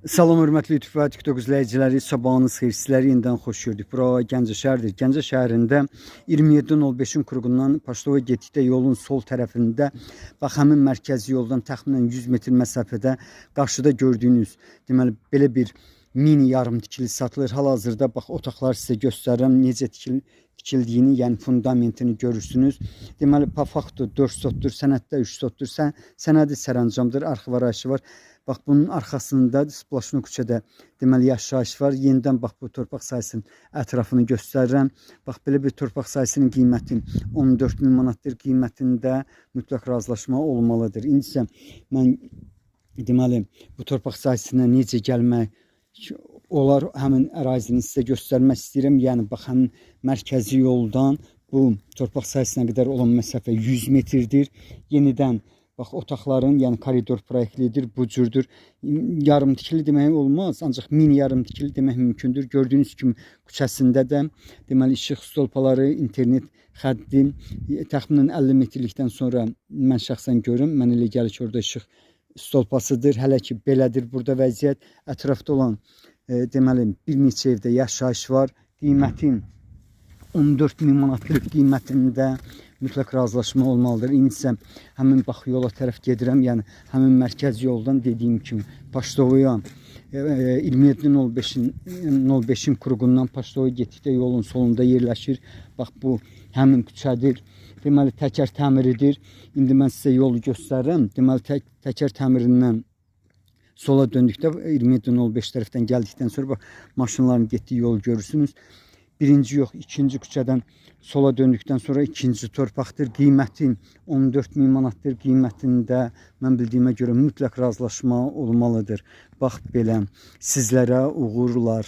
Salam hörmətli YouTube və TikTok izləyiciləri, sabahınız xeyir. Sizləri yenidən xoş gördük. Bura Gəncə şəhəridir. Gəncə şəhərində 27.05-in kruqundan Poçtova getdikdə yolun sol tərəfində, bax həmin mərkəzi yoldan təxminən 100 metr məsafədə qarşıda gördüyünüz, deməli belə bir mini yarım tikili satılır. Hal-hazırda bax otaqları sizə göstərirəm, necə tikildiyini, yəni fundamentini görürsünüz. Deməli po faktu 4 sotdur, sənəddə 3 sotdur, sənədi sərəncamdır, arxiv arayışı var. Bax bunun arxasında Splaşno küçədə deməli yaşayış var. Yenidən bax bu torpaq sahəsinin ətrafını göstərirəm. Bax belə bir torpaq sahəsinin qiyməti 14.000 manatdır. Qiymətində mütləq razılaşma olmalıdır. İndi isə mən deməli bu torpaq sahəsinə necə gəlmək olar, həmin ərazini sizə göstərmək istəyirəm. Yəni bax həmin mərkəzi yoldan bu torpaq sahəsinə qədər olan məsafə 100 metrdir. Yenidən bax otaqların, yəni koridor proyektlidir, bu cürdür. Yarım tikili demək olmaz, ancaq mini yarım tikili demək mümkündür. Gördüyünüz kimi küçəsində də deməli işıq stolpaları, internet xətti təxminən 50 metrlikdən sonra mən şəxsən görürəm. Mən elə gəlir ki, orada işıq stolpasıdır. Hələ ki belədir burada vəziyyət. Ətrafda olan deməli bir neçə evdə yaşayış var. Qiymətin 14.000 manatlıq qiymətində mütləq razılaşma olmalıdır. İndi isə həmin bax yola tərəf gedirəm. Yəni həmin mərkəzi yoldan dediyim kimi Poçtovaya 27.05-in kruqundan Poçtovaya getdikdə yolun solunda yerləşir. Bax bu həmin küçədir. Deməli təkər təmiridir. İndi mən sizə yolu göstərirəm. Deməli təkər təmirindən sola döndükdə 27.05 tərəfdən gəldikdən sonra bax maşınların getdiyi yolu görürsünüz. Birinci yox, ikinci küçədən sola döndükdən sonra ikinci torpaqdır. Qiyməti 14.000 manatdır. Qiymətində mən bildiyimə görə mütləq razılaşma olmalıdır. Bax belə sizlərə uğurlar.